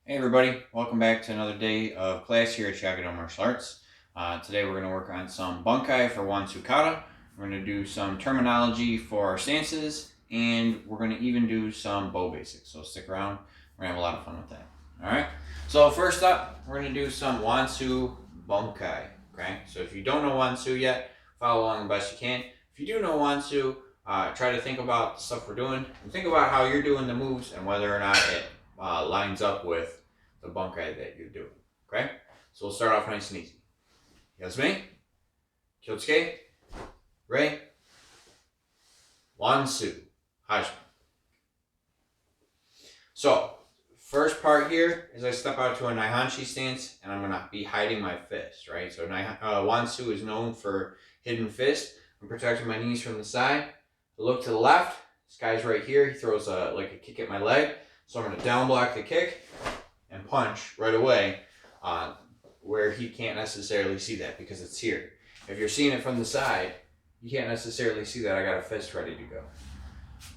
Hey everybody, welcome back to another day of class here at Shiage Do Martial Arts. Today we're going to work on some Bunkai for Wansu Kata. We're going to do some terminology for our stances, and we're going to even do some bow basics. So stick around, we're going to have a lot of fun with that. Alright, so first up, we're going to do some Wansu Bunkai. Okay, so if you don't know Wansu yet, follow along the best you can. If you do know Wansu, try to think about the stuff we're doing, and think about how you're doing the moves and whether or not it lines up with the bunkai that you're doing. Okay? So we'll start off nice and easy. Yasumi, Kyotsuke, Rei, Wansu, Hajime. So, first part here is I step out to a Naihanshi stance and I'm going to be hiding my fist, right? So Wansu is known for hidden fist. I'm protecting my knees from the side. I look to the left. This guy's right here. He throws a kick at my leg. So I'm going to down block the kick and punch right away where he can't necessarily see that because it's here. If you're seeing it from the side, you can't necessarily see that I got a fist ready to go.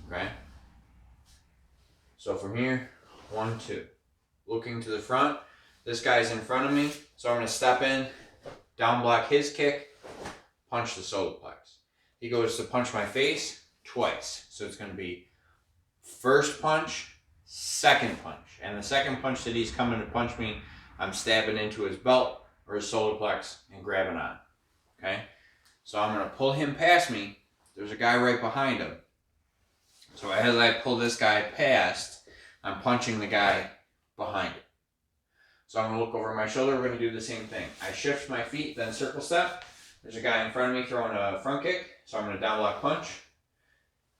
Okay? So from here, 1, 2. Looking to the front, this guy's in front of me, so I'm going to step in, down block his kick, punch the solar plex. He goes to punch my face twice. So it's going to be first punch, second punch. And the second punch that he's coming to punch me, I'm stabbing into his belt or his solar plex and grabbing on. Okay? So I'm going to pull him past me. There's a guy right behind him. So as I pull this guy past, I'm punching the guy behind him. So I'm going to look over my shoulder. We're going to do the same thing. I shift my feet, then circle step. There's a guy in front of me throwing a front kick. So I'm going to down block punch.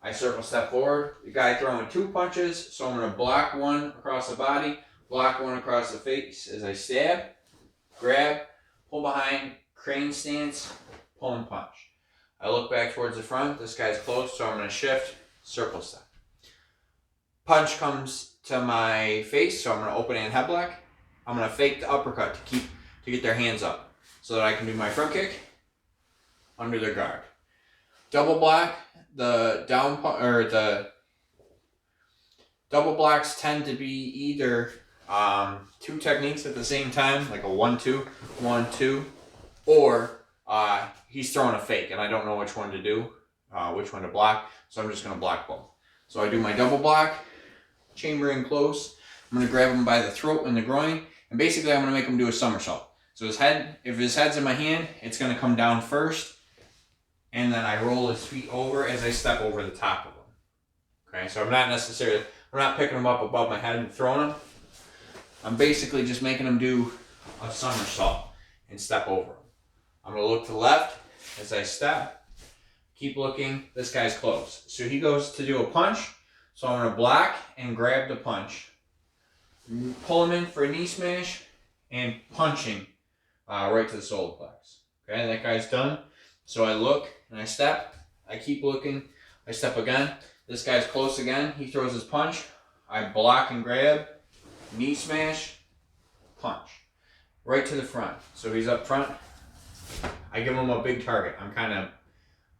I circle step forward. The guy throwing 2 punches, so I'm going to block one across the body, block one across the face as I stab, grab, pull behind, crane stance, pull and punch. I look back towards the front. This guy's close, so I'm going to shift, circle step. Punch comes to my face, so I'm going to open hand head block. I'm going to fake the uppercut to get their hands up so that I can do my front kick under their guard. Double block. The double blocks tend to be either 2 techniques at the same time, like a 1-2, 1-2, or he's throwing a fake, and I don't know which one to do, which one to block, so I'm just going to block both. So I do my double block, chamber in close. I'm going to grab him by the throat and the groin, and basically I'm going to make him do a somersault. So if his head's in my hand, it's going to come down first, and then I roll his feet over as I step over the top of him. Okay, so I'm not picking him up above my head and throwing him. I'm basically just making him do a somersault and step over him. I'm going to look to the left as I step. Keep looking. This guy's close. So he goes to do a punch. So I'm going to block and grab the punch. Pull him in for a knee smash and punching right to the solar plex. Okay, that guy's done. So I look and I step. I keep looking. I step again. This guy's close again. He throws his punch. I block and grab. Knee smash. Punch. Right to the front. So he's up front. I give him a big target. I'm kind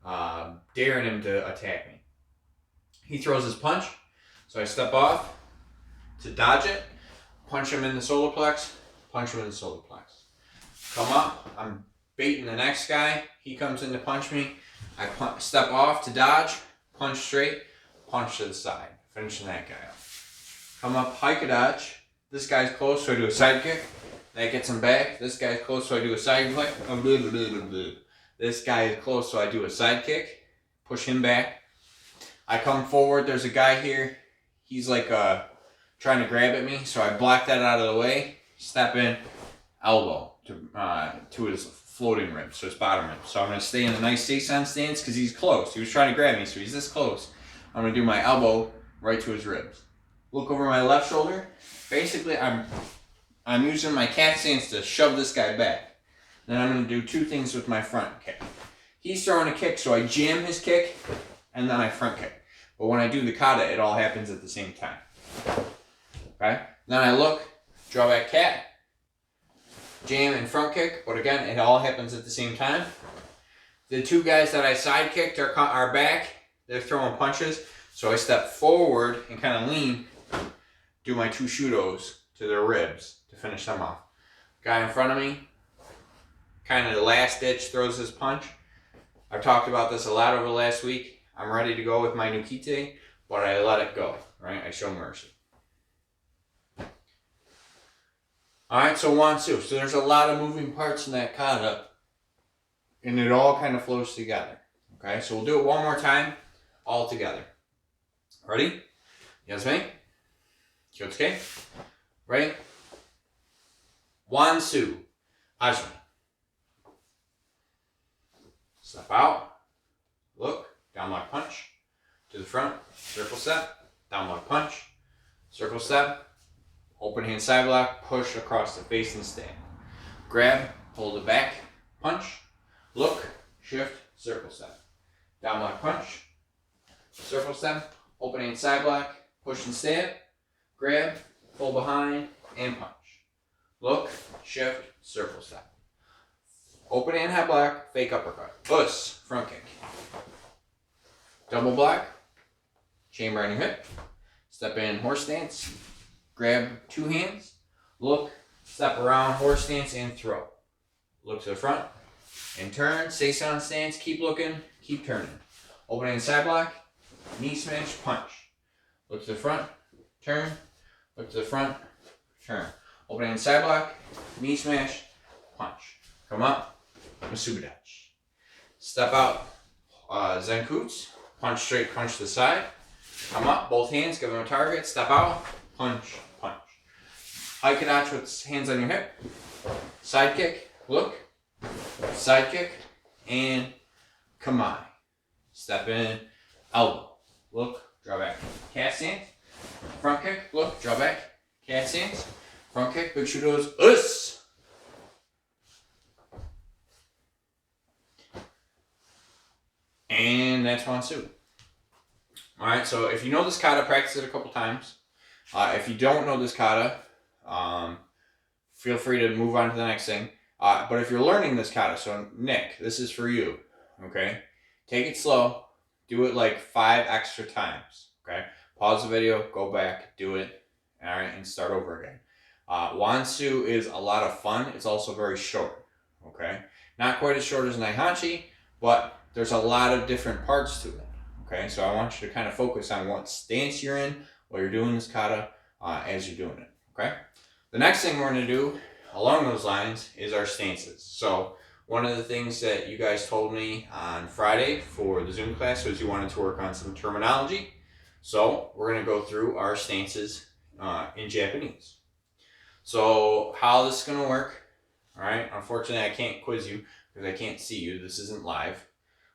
of daring him to attack me. He throws his punch. So I step off to dodge it. Punch him in the solar plex. Punch him in the solar plex. Come up. I'm baiting the next guy. He comes in to punch me. I step off to dodge, punch straight, punch to the side, finishing that guy up. Come up, hike a dodge. This guy's close, so I do a side kick. That gets him back. This guy's close, so I do a side kick. This guy is close, so I do a side kick. Push him back. I come forward. There's a guy here. He's like trying to grab at me, so I block that out of the way. Step in, elbow to his floating ribs, so his bottom ribs. So I'm going to stay in a nice Seisan stance because he's close. He was trying to grab me, so he's this close. I'm going to do my elbow right to his ribs. Look over my left shoulder. Basically, I'm using my cat stance to shove this guy back. Then I'm going to do 2 things with my front kick. He's throwing a kick, so I jam his kick, and then I front kick. But when I do the kata, it all happens at the same time. Okay? Then I look, draw back cat, jam and front kick, but again, it all happens at the same time. The 2 guys that I side kicked are back. They're throwing punches. So I step forward and kind of lean, do my 2 shudos, to their ribs to finish them off. Guy in front of me, kind of the last ditch, throws his punch. I've talked about this a lot over the last week. I'm ready to go with my Nukite, but I let it go, right? I show mercy. Alright, so Wansu. So there's a lot of moving parts in that kata, and it all kind of flows together. Okay, so we'll do it one more time, all together. Ready? Yasumi? Kyotsuke? Ready? Wansu. Hajime. Step out. Look. Down block punch. To the front. Circle step. Down block punch. Circle step. Open hand side block. Push across the face and stand. Grab. Hold it back. Punch. Look. Shift. Circle step. Down block punch. Circle step. Open hand side block. Push and stand. Grab. Pull behind. And punch. Look. Shift. Circle step. Open hand head block. Fake uppercut. Us. Front kick. Double block. Chamber on your hip. Step in horse stance. Grab two hands. Look. Step around horse stance and throw. Look to the front. And turn. Seisan stance. Keep looking. Keep turning. Open hand side block. Knee smash. Punch. Look to the front. Turn. Look to the front. Turn. Open hand side block. Knee smash. Punch. Come up. Masubidachi. Step out. Zenkutsu. Punch straight. Punch to the side. Come up. Both hands. Give them a target. Step out. Punch. Punch. Aikadachi with hands on your hip. Side kick. Look. Side kick. And Kamai. Step in. Elbow. Look. Draw back. Cat stance. Front kick. Look. Draw back. Cat stance. Front kick. Big Shudo's. Us. And that's Wansu. Alright, so if you know this kata, practice it a couple times. If you don't know this kata, feel free to move on to the next thing. But if you're learning this kata, so Nick, this is for you. Okay? Take it slow. Do it like 5 extra times. Okay? Pause the video, go back, do it. Alright, and start over again. Wansu is a lot of fun. It's also very short. Okay? Not quite as short as Naihanchi, but there's a lot of different parts to it. Okay, so I want you to kind of focus on what stance you're in while you're doing this kata as you're doing it. Okay, the next thing we're going to do along those lines is our stances. So one of the things that you guys told me on Friday for the Zoom class was you wanted to work on some terminology. So we're going to go through our stances in Japanese. So how this is going to work, all right, unfortunately I can't quiz you because I can't see you. This isn't live.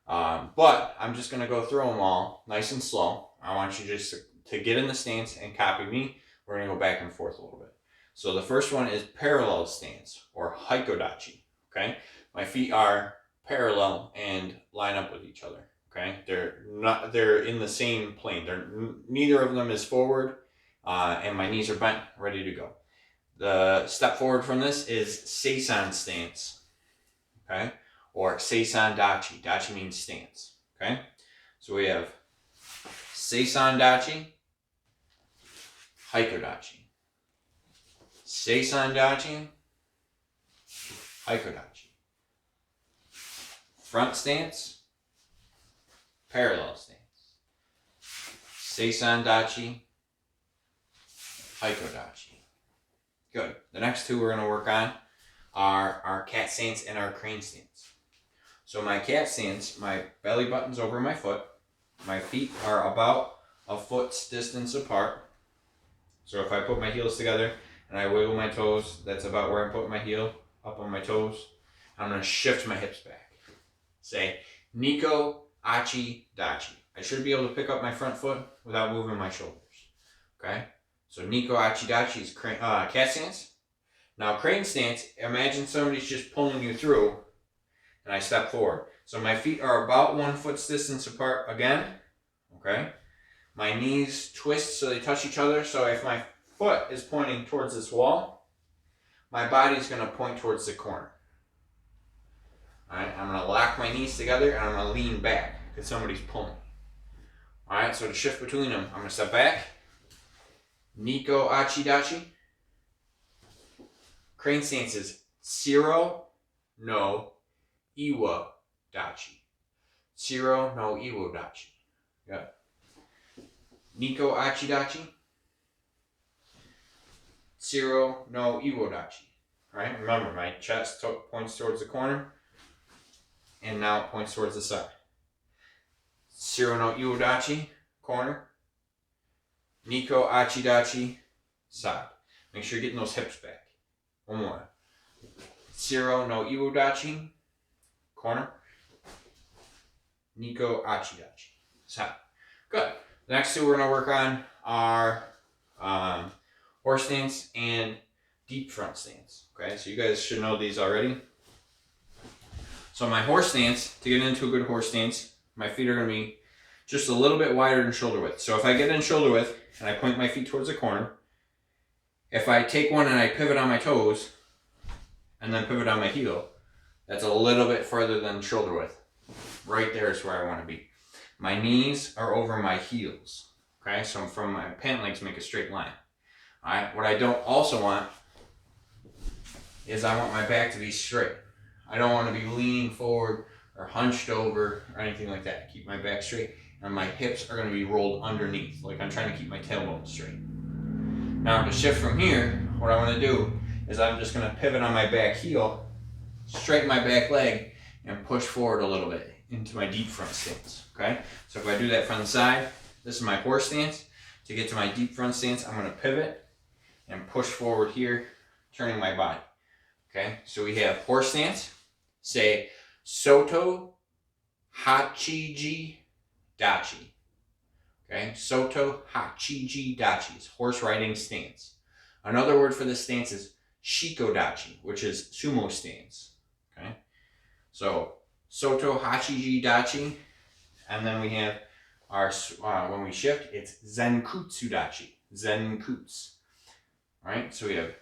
But I'm just going to go through them all nice and slow. I want you just to get in the stance and copy me. We're going to go back and forth a little bit. So the first one is parallel stance or haikodachi. Okay, my feet are parallel and line up with each other. Okay, they're in the same plane. Neither of them is forward, and my knees are bent, ready to go. The step forward from this is seisan stance. Okay. Or Seisan Dachi. Dachi means stance. Okay? So we have Seisan Dachi, Haikodachi. Seisan Dachi, Haikodachi. Front stance, parallel stance. Seisan Dachi, Haikodachi. Good. The next two we're going to work on are our cat stance and our crane stance. So my cat stance, my belly button's over my foot. My feet are about a foot's distance apart. So if I put my heels together and I wiggle my toes, that's about where I'm putting my heel, up on my toes. I'm going to shift my hips back. Say, Niko Achi Dachi. I should be able to pick up my front foot without moving my shoulders. Okay? So Niko Achi Dachi is cat stance. Now crane stance, imagine somebody's just pulling you through and I step forward. So my feet are about 1 foot's distance apart again. Okay? My knees twist so they touch each other. So if my foot is pointing towards this wall, my body's going to point towards the corner. Alright? I'm going to lock my knees together and I'm going to lean back because somebody's pulling. Alright? So to shift between them, I'm going to step back. Niko Achi Dachi. Crane stance is Shiro no Iwa Dachi. Shiro no Iwa Dachi. Yeah. Niko Achidachi. Shiro no Iwa Dachi. Right? Remember, my chest points towards the corner, and now it points towards the side. Shiro no Iwa Dachi, corner. Niko Achidachi, side. Make sure you're getting those hips back. One more. Shiro no Iwa Dachi, corner. Niko Achidachi, side. Good. The next two we're going to work on are horse stance and deep front stance. Okay, so you guys should know these already. So my horse stance, to get into a good horse stance, my feet are going to be just a little bit wider than shoulder width. So if I get in shoulder width and I point my feet towards the corner, if I take one and I pivot on my toes and then pivot on my heel, that's a little bit further than shoulder width. Right there is where I want to be. My knees are over my heels. Okay, so from my pant legs make a straight line. All right, what I don't also want is I want my back to be straight. I don't want to be leaning forward or hunched over or anything like that. Keep my back straight, and my hips are going to be rolled underneath, like I'm trying to keep my tailbone straight. Now to shift from here, what I want to do is I'm just going to pivot on my back heel, straighten my back leg, and push forward a little bit into my deep front stance. Okay, so if I do that from the side, this is my horse stance. To get to my deep front stance, I'm going to pivot and push forward here, turning my body. Okay, so we have horse stance. Say Soto Hachiji Dachi. Okay, Soto Hachiji Dachi is horse riding stance. Another word for this stance is Shiko Dachi, which is sumo stance. Okay, so Soto Hachiji Dachi, and then we have our when we shift, it's Zenkutsu Dachi. Zenkutsu. All right, so we have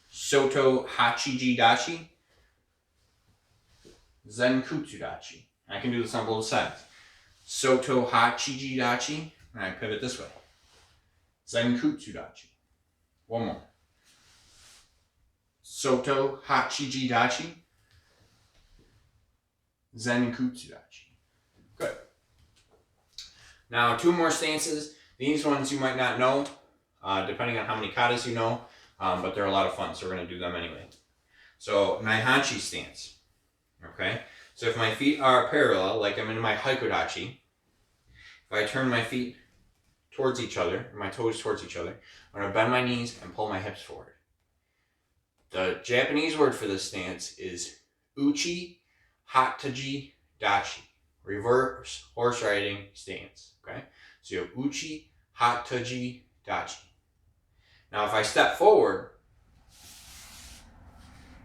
Soto Hachiji Dachi, Zenkutsu Dachi. I can do this on both sides. Soto Hachiji Dachi, and I pivot this way. Zenkutsu Dachi. One more. Soto Hachiji Dachi, Zenkutsu Dachi. Good. Now, two more stances. These ones you might not know, depending on how many katas you know, but they're a lot of fun, so we're going to do them anyway. So, Naihanchi stance. Okay? So if my feet are parallel, like I'm in my Haikodachi, if I turn my feet towards each other, my toes towards each other, I'm going to bend my knees and pull my hips forward. The Japanese word for this stance is Uchi Hataji Dachi. Reverse horse riding stance. Okay? So you have Uchi Hataji Dachi. Now if I step forward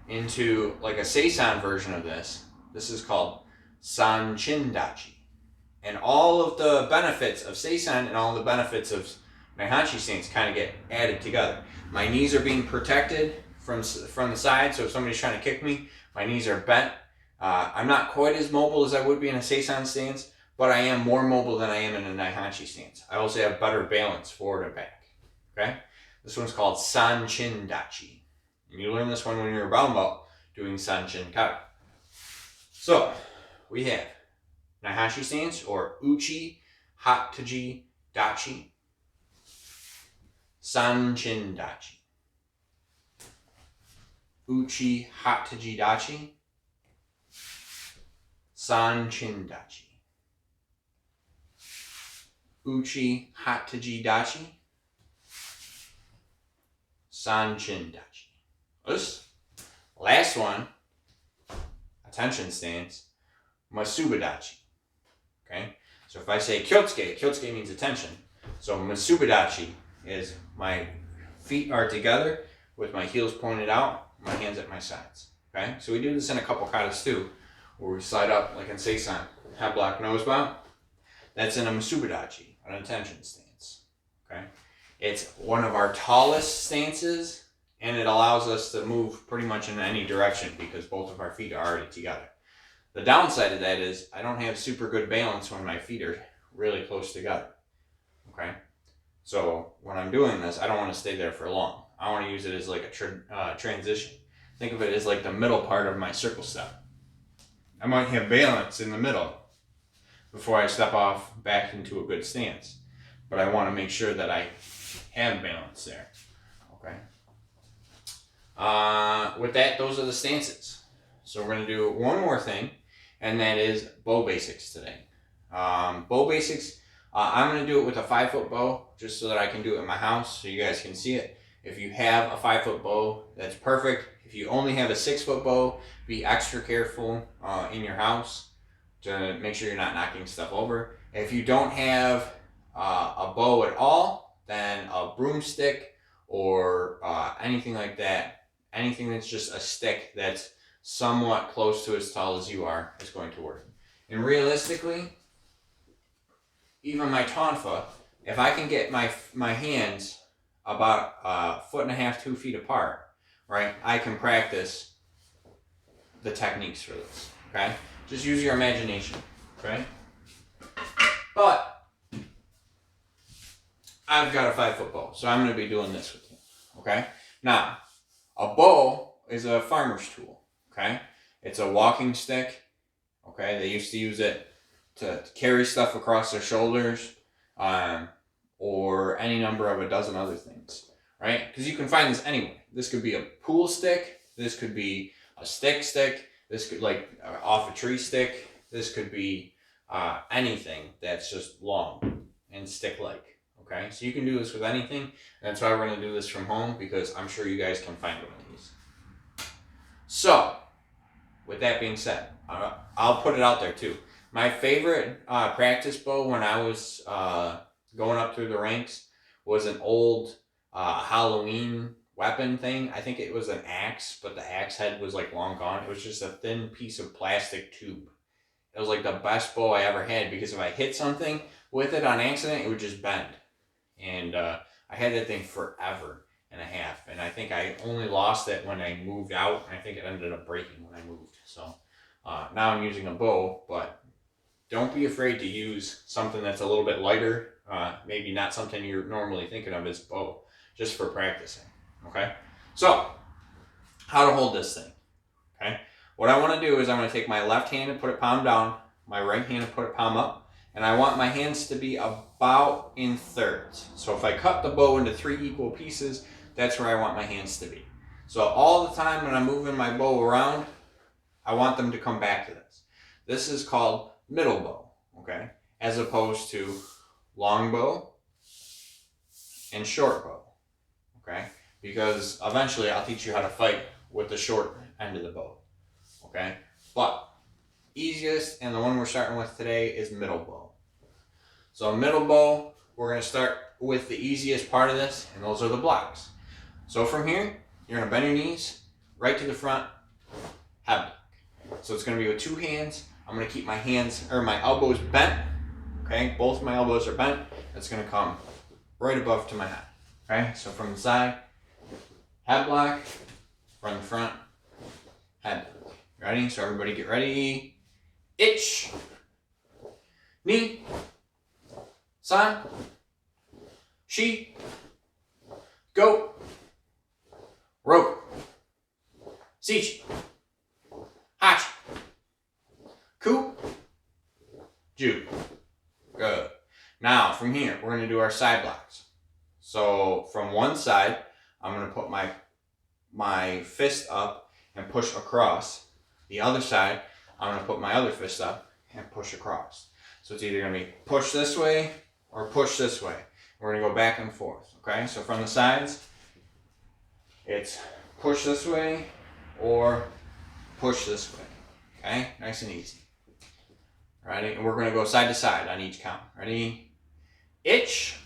into like a Seisan version of this, this is called Sanchin Dachi. And all of the benefits of Seisan and all the benefits of Naihanchi stance kind of get added together. My knees are being protected from the side, so if somebody's trying to kick me, my knees are bent. I'm not quite as mobile as I would be in a Seisan stance, but I am more mobile than I am in a Naihanchi stance. I also have better balance forward and back. Okay? This one's called Sanchin Dachi. And you learn this one when you're a brown belt doing Sanchin Kata. So, we have Naihanchi stance, or Uchi Hataji Dachi, Sanchin Dachi. Uchi Hataji Dachi, Sanchin Dachi. Uchi Hataji Dachi, Sanchin Dachi. This last one, attention stance, Masubadachi. Okay? So if I say Kyotsuke, Kyotsuke means attention. So Masubadachi is my feet are together with my heels pointed out, my hands at my sides. Okay? So we do this in a couple katas too, where we slide up like in Seisan, have block nose bow. That's in a Masubadachi, an attention stance. Okay? It's one of our tallest stances, and it allows us to move pretty much in any direction because both of our feet are already together. The downside of that is I don't have super good balance when my feet are really close together. Okay? So when I'm doing this, I don't want to stay there for long. I want to use it as like a transition. think of it as like the middle part of my circle step. I might have balance in the middle before I step off back into a good stance. But I want to make sure that I have balance there. Okay. With that, those are the stances. So we're going to do one more thing, and that is bow basics today. Bow basics, I'm going to do it with a 5-foot bow, just so that I can do it in my house, so you guys can see it. If you have a 5-foot bow, that's perfect. If you only have a 6-foot bow, be extra careful in your house to make sure you're not knocking stuff over. If you don't have a bow at all, then a broomstick or anything like that, anything that's just a stick that's somewhat close to as tall as you are is going to work. And realistically, even my tonfa, if I can get my hands about 1.5 feet, 2 feet apart, right, I can practice the techniques for this, okay? Just use your imagination, okay? But I've got a 5-foot bow, so I'm going to be doing this with you, okay? Now, a bow is a farmer's tool, okay? It's a walking stick, okay? They used to use it to carry stuff across their shoulders, or any number of a dozen other things, right? Because you can find this anywhere. This could be a pool stick. This could be a stick. This could, like, off a tree stick. This could be anything that's just long and stick-like, okay? So you can do this with anything. That's why we're going to do this from home, because I'm sure you guys can find one of these. So, with that being said, I'll put it out there too. My favorite practice bow when I was going up through the ranks was an old Halloween weapon thing. I think it was an axe, but the axe head was like long gone. It was just a thin piece of plastic tube. It was like the best bow I ever had, because if I hit something with it on accident, it would just bend. And I had that thing forever and a half. And I think I only lost it when I moved out. And I think it ended up breaking when I moved. So now I'm using a bow, but don't be afraid to use something that's a little bit lighter. Maybe not something you're normally thinking of as bow, just for practicing. Okay? So, how to hold this thing. Okay? What I want to do is I'm going to take my left hand and put it palm down, my right hand and put it palm up, and I want my hands to be about in thirds. So if I cut the bow into 3 equal pieces, that's where I want my hands to be. So all the time when I'm moving my bow around, I want them to come back to this. This is called middle bow, okay? As opposed to long bow and short bow, okay? Because eventually I'll teach you how to fight with the short end of the bow, okay? But easiest, and the one we're starting with today, is middle bow. So middle bow, we're going to start with the easiest part of this, and those are the blocks. So from here, you're going to bend your knees right to the front, head block. So it's going to be with 2 hands. I'm going to keep my hands, or my elbows bent, okay? Both my elbows are bent. It's going to come right above to my head, okay? So from the side, head block, from the front, head block. Ready? So everybody get ready. Ich, ni, san, shi, go, roku, sichi, hachi, ku, ju. Good. Now, from here, we're going to do our side blocks. So, from one side, I'm going to put my fist up and push across. The other side, I'm going to put my other fist up and push across. So, it's either going to be push this way or push this way. We're going to go back and forth, okay? So, from the sides, it's push this way or push this way, okay? Nice and easy. Ready? And we're going to go side to side on each count. Ready? Ich,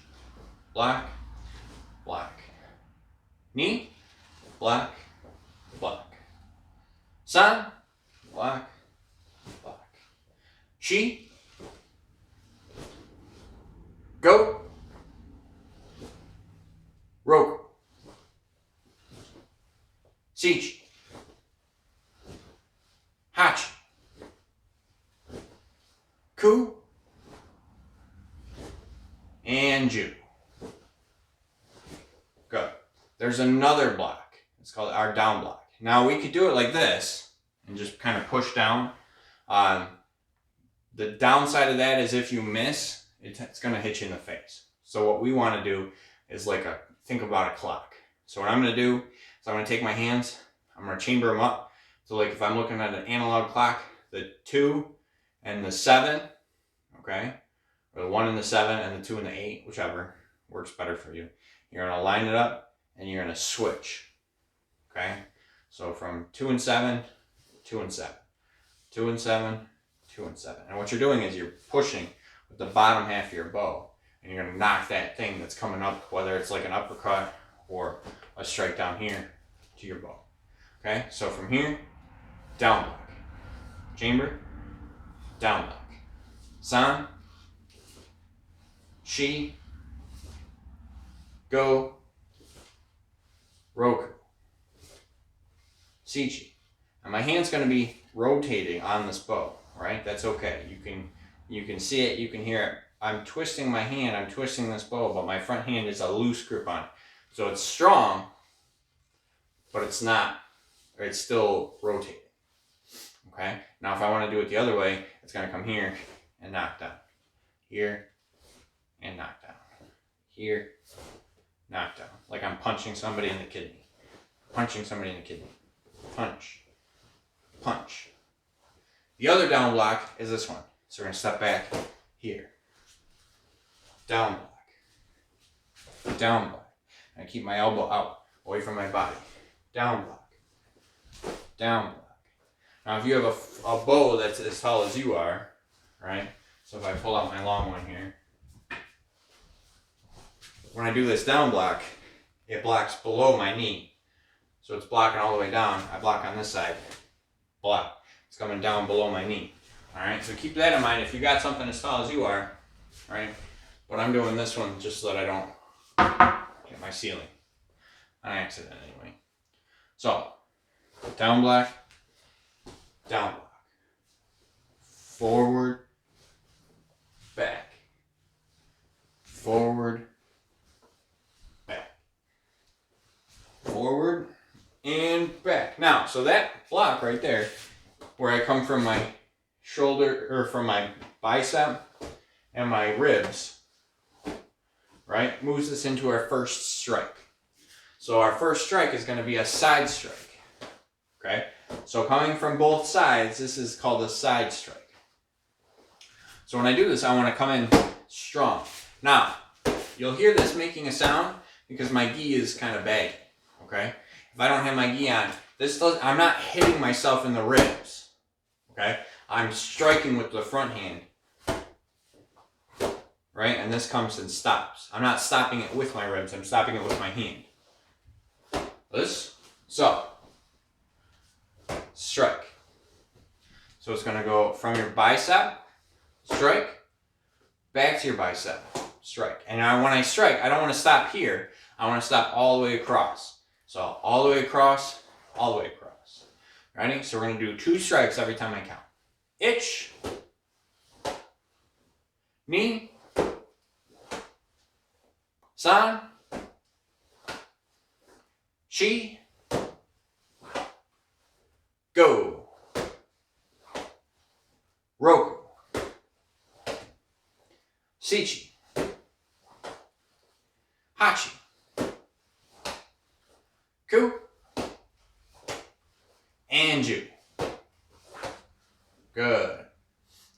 block, block. Ni, block, block. San, block, block. Shi, go, roku. Sichi, hachi, ku, and ju. Good. There's another block. It's called our down block. Now we could do it like this and just kind of push down. The downside of that is if you miss, it's going to hit you in the face. So what we want to do is think about a clock. So what I'm going to do is I'm going to take my hands, I'm going to chamber them up. So like if I'm looking at an analog clock, the 2 and the 7, okay, or the 1 and the 7 and the 2 and the 8, whichever works better for you. You're going to line it up and you're going to switch, okay? So from 2 and 7, 2 and 7, 2 and 7, 2 and 7. And what you're doing is you're pushing with the bottom half of your bow, and you're going to knock that thing that's coming up, whether it's like an uppercut or a strike down here, to your bow. Okay, so from here, down block, chamber, down block, san, shi, go, roku, sichi. And my hand's going to be rotating on this bow, right? That's okay. You can see it, you can hear it. I'm twisting my hand, I'm twisting this bow, but my front hand is a loose grip on it. So it's strong, but it's not, or it's still rotating. Okay? Now if I want to do it the other way, it's going to come here and knock down. Here and knock down. Here, knock down. Like I'm punching somebody in the kidney. Punching somebody in the kidney. Punch. Punch. The other down block is this one. So we're going to step back here. Down block. Down block. I keep my elbow out, away from my body. Down block. Down block. Now if you have a bow that's as tall as you are, right? So if I pull out my long one here, when I do this down block, it blocks below my knee. So it's blocking all the way down. I block on this side. Block. It's coming down below my knee. Alright, so keep that in mind if you got something as tall as you are, right? But I'm doing this one just so that I don't hit my ceiling. On accident anyway. So, down block, down block. Forward, back. Forward, back. Forward, and back. Now, so that block right there, where I come from my shoulder, or from my bicep and my ribs, right, moves us into our first strike. So our first strike is going to be a side strike, okay? So coming from both sides, this is called a side strike. So when I do this, I want to come in strong. Now, you'll hear this making a sound because my gi is kind of baggy, okay? If I don't have my gi on, I'm not hitting myself in the ribs, okay? I'm striking with the front hand, right? And this comes and stops. I'm not stopping it with my ribs, I'm stopping it with my hand. This, so, strike. So it's gonna go from your bicep, strike, back to your bicep, strike. And now when I strike, I don't wanna stop here, I wanna stop all the way across. So all the way across, all the way across. Ready? So we're gonna do 2 strikes every time I count. Ich, ni, san, shi, go, roku, sichi, hachi, ku, and ju. Good.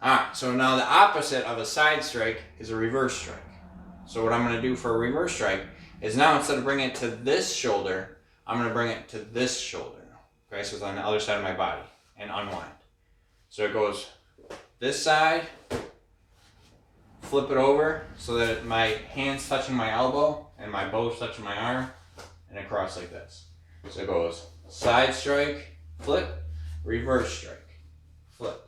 Alright, so now the opposite of a side strike is a reverse strike. So what I'm going to do for a reverse strike is now instead of bringing it to this shoulder, I'm going to bring it to this shoulder. Okay, so it's on the other side of my body and unwind. So it goes this side, flip it over so that my hand's touching my elbow and my bow's touching my arm, and across like this. So it goes side strike, flip, reverse strike. Flip.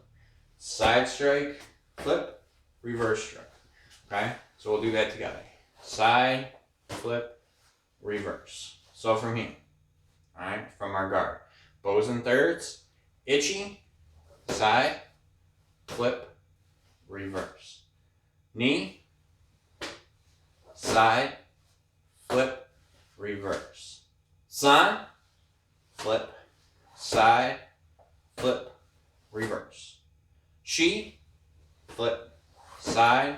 Side strike, flip, reverse strike. Okay? So we'll do that together. Side, flip, reverse. So from here. Alright? From our guard. Bows and thirds. Ichi, side, flip, reverse. Knee, side, flip, reverse. San, flip, side, flip, reverse. Shi, flip, side,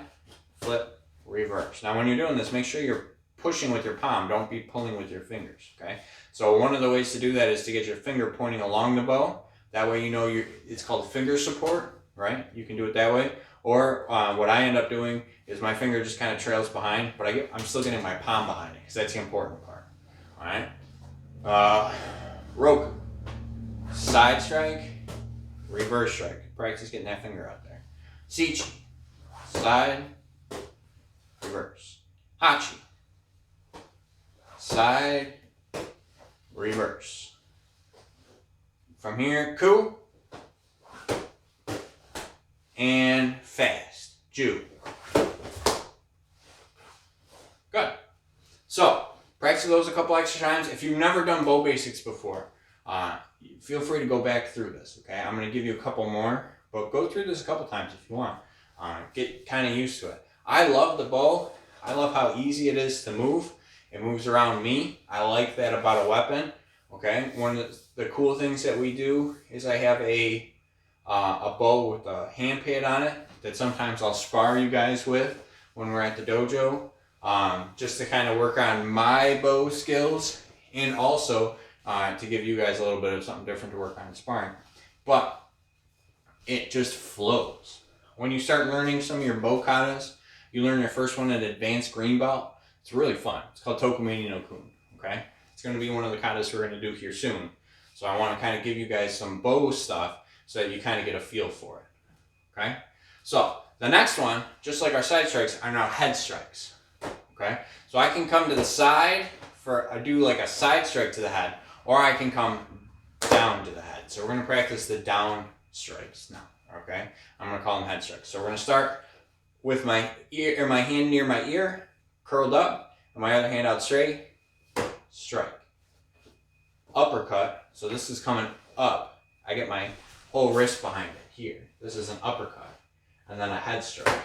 flip, reverse. Now when you're doing this, make sure you're pushing with your palm. Don't be pulling with your fingers, okay? So one of the ways to do that is to get your finger pointing along the bow. That way you know it's called finger support, right? You can do it that way. Or what I end up doing is my finger just kind of trails behind, but I'm still getting my palm behind it because that's the important part, all right? Roku, side strike, reverse strike. Practice getting that finger out there. Sichi, side, reverse. Hachi, side, reverse. From here, ku, and fast, ju. Good. So, practice those a couple extra times. If you've never done bow basics before, feel free to go back through this, okay? I'm going to give you a couple more, but go through this a couple times if you want. Get kind of used to it. I love the bow. I love how easy it is to move. It moves around me. I like that about a weapon, okay? One of the cool things that we do is I have a bow with a hand pad on it that sometimes I'll spar you guys with when we're at the dojo, just to kind of work on my bow skills and also to give you guys a little bit of something different to work on in sparring. But it just flows. When you start learning some of your bow katas, you learn your first one at advanced green belt. It's really fun. It's called Tokumeni no Kun, okay? It's going to be one of the katas we're going to do here soon. So I want to kind of give you guys some bow stuff so that you kind of get a feel for it, okay? So the next one, just like our side strikes, are now head strikes, okay? So I can come to the side I do like a side strike to the head, or I can come down to the head. So we're going to practice the down strikes now, okay? I'm going to call them head strikes. So we're going to start with my ear, or my hand near my ear, curled up, and my other hand out straight, strike. Uppercut, so this is coming up. I get my whole wrist behind it here. This is an uppercut, and then a head strike,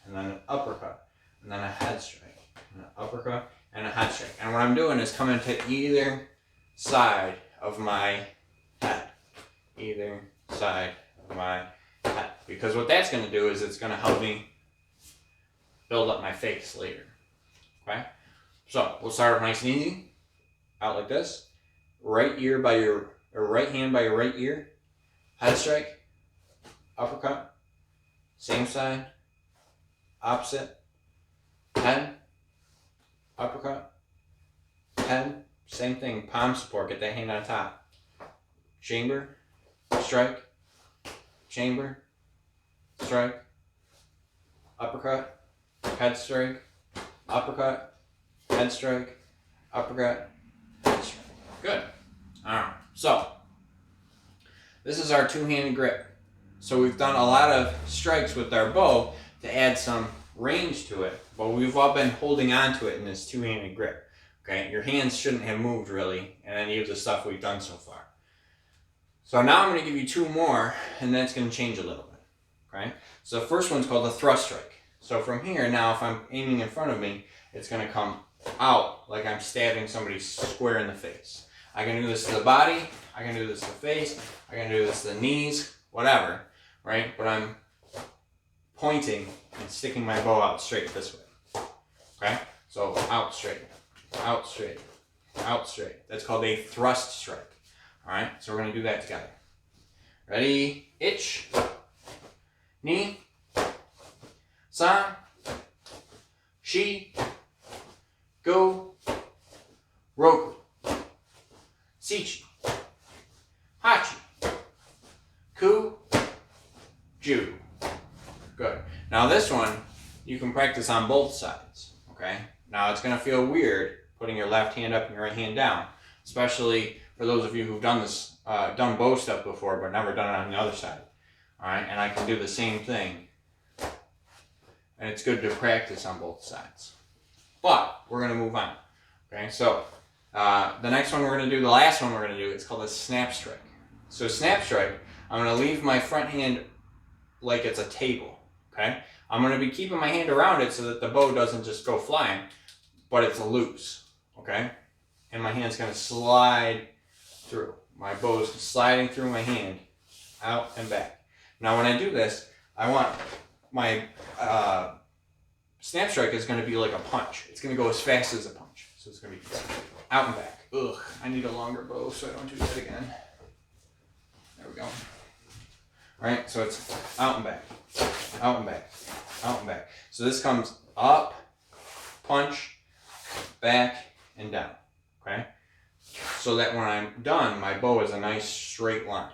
and then an uppercut, and then a head strike, and an uppercut, and a head strike. And what I'm doing is coming to either side of my head. Either side of my head. Because what that's going to do is it's going to help me build up my face later. Okay? So, we'll start off nice and easy. Out like this. Right hand by your right ear. Head strike. Uppercut. Same side. Opposite. Head. Uppercut. Head. Same thing. Palm support. Get that hand on top. Chamber. Strike. Chamber. Strike. Uppercut. Head strike. Uppercut. Head strike. Uppercut. Head strike. Good. Alright. So, this is our two-handed grip. So we've done a lot of strikes with our bow to add some range to it, but we've all been holding on to it in this two-handed grip. Okay, your hands shouldn't have moved really in any of the stuff we've done so far. So now I'm going to give you two more, and that's going to change a little bit. Okay, so the first one's called the thrust strike. So from here now, if I'm aiming in front of me, it's going to come out like I'm stabbing somebody square in the face. I can do this to the body, I can do this to the face, I can do this to the knees, whatever, right? But I'm pointing and sticking my bow out straight this way. Okay, so out straight. Out straight, out straight. That's called a thrust strike. All right, so we're going to do that together. Ready? Ich, ni, san, shi, go, roku, sichi, hachi, ku, ju. Good. Now this one, you can practice on both sides, okay? Now it's going to feel weird putting your left hand up and your right hand down, especially for those of you who've done this, done bow stuff before but never done it on the other side. All right, and I can do the same thing, and it's good to practice on both sides. But we're going to move on. Okay, so the next one we're going to do, the last one we're going to do, it's called a snap strike. So snap strike, I'm going to leave my front hand like it's a table. Okay, I'm going to be keeping my hand around it so that the bow doesn't just go flying, but it's loose, okay? And my hand's going to slide through. my bow is sliding through my hand, out and back. Now when I do this, I want my snap strike is going to be like a punch. It's going to go as fast as a punch. So it's going to be out and back. Ugh, I need a longer bow so I don't do that again. There we go. All right, so it's out and back, out and back, out and back. So this comes up, punch, back, and down, okay? So that when I'm done, my bow is a nice straight line,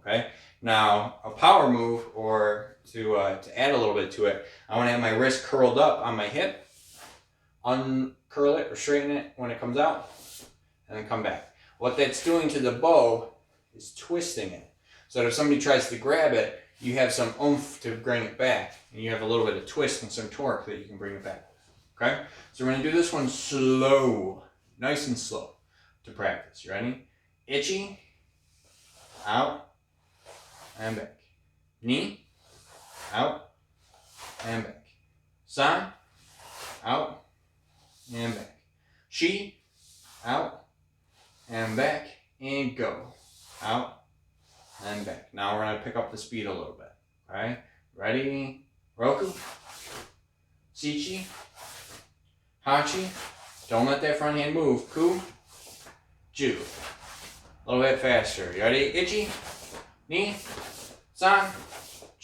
okay? Now, a power move, or to add a little bit to it, I want to have my wrist curled up on my hip, uncurl it or straighten it when it comes out, and then come back. What that's doing to the bow is twisting it. So that if somebody tries to grab it, you have some oomph to bring it back, and you have a little bit of twist and some torque that you can bring it back with, okay? So we're going to do this one slow, nice and slow to practice. You ready? Ichi, out, and back. Ni, out, and back. San, out, and back. Shi, out, and back, and go. Out, and back. Now we're going to pick up the speed a little bit. Alright? Ready? Roku. Shichi. Hachi. Don't let that front hand move. Ku. Ju. A little bit faster. You ready? Ichi. Ni. San.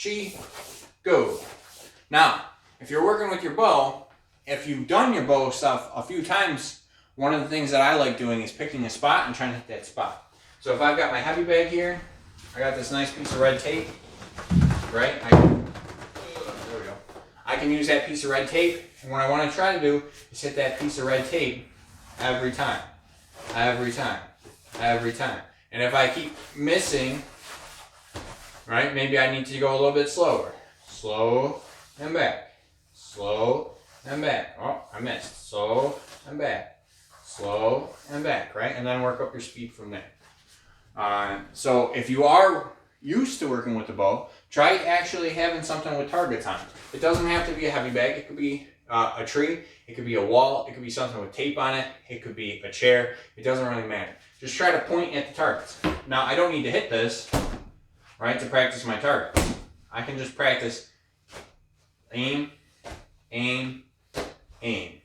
Chi. Go. Now, if you're working with your bow, if you've done your bow stuff a few times, one of the things that I like doing is picking a spot and trying to hit that spot. So if I've got my heavy bag here, I got this nice piece of red tape, right? There we go. I can use that piece of red tape, and what I want to try to do is hit that piece of red tape every time, every time, every time. And if I keep missing, right, maybe I need to go a little bit slower. Slow and back, slow and back. Oh, I missed. Slow and back, slow and back, right? And then work up your speed from there. So if you are used to working with the bow, try actually having something with targets on it. It doesn't have to be a heavy bag. It could be a tree. It could be a wall. It could be something with tape on it. It could be a chair. It doesn't really matter. Just try to point at the targets. Now, I don't need to hit this, right, to practice my targets. I can just practice aim, aim, aim.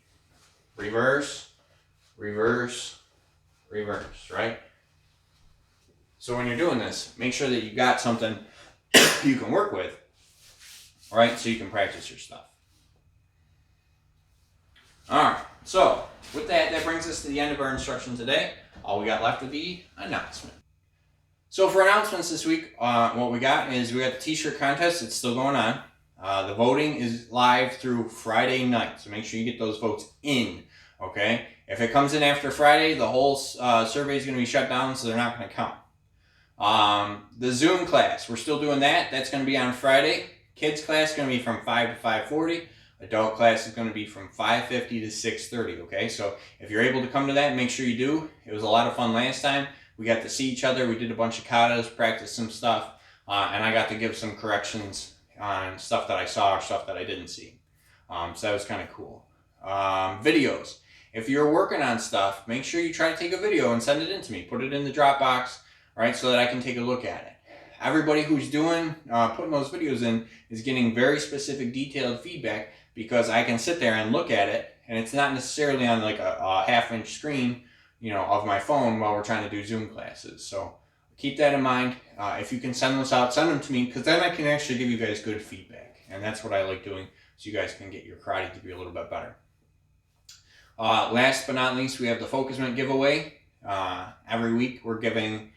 Reverse, reverse, reverse, right? So when you're doing this, make sure that you got something you can work with, all right, so you can practice your stuff. All right, so with that, that brings us to the end of our instruction today. All we got left is the announcement. So for announcements this week, what we got is we got the t-shirt contest. It's still going on. The voting is live through Friday night, so make sure you get those votes in, okay? If it comes in after Friday, the whole survey is going to be shut down, so they're not going to count. The Zoom class, we're still doing that. That's going to be on Friday. Kids class is going to be from 5 to 5:40. Adult class is going to be from 5:50 to 6:30, okay? So if you're able to come to that, make sure you do. It was a lot of fun last time. We got to see each other. We did a bunch of katas, practiced some stuff, and I got to give some corrections on stuff that I saw or stuff that I didn't see. So that was kind of cool. Videos. If you're working on stuff, make sure you try to take a video and send it in to me. Put it in the Dropbox, right, so that I can take a look at it. Everybody who's doing, putting those videos in is getting very specific, detailed feedback because I can sit there and look at it, and it's not necessarily on like a half-inch screen, you know, of my phone while we're trying to do Zoom classes. So keep that in mind. If you can send those out, send them to me, because then I can actually give you guys good feedback, and that's what I like doing, so you guys can get your karate to be a little bit better. Last but not least, we have the Focus Mint giveaway. Every week we're giving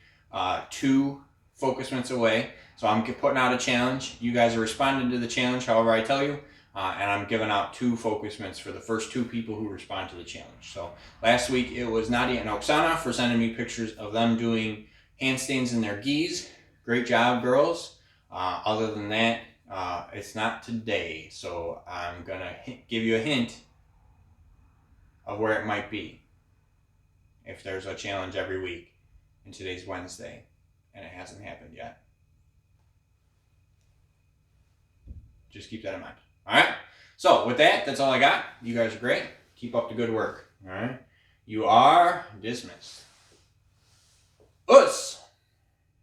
2 Focus Mints away. So I'm putting out a challenge. You guys are responding to the challenge however I tell you. And I'm giving out 2 Focus Mints for the first 2 people who respond to the challenge. So last week it was Nadia and Oksana for sending me pictures of them doing handstands in their gis. Great job, girls. Other than that, it's not today. So I'm going to give you a hint of where it might be if there's a challenge every week. And today's Wednesday, and it hasn't happened yet. Just keep that in mind. All right? So with that, that's all I got. You guys are great. Keep up the good work. All right? You are dismissed.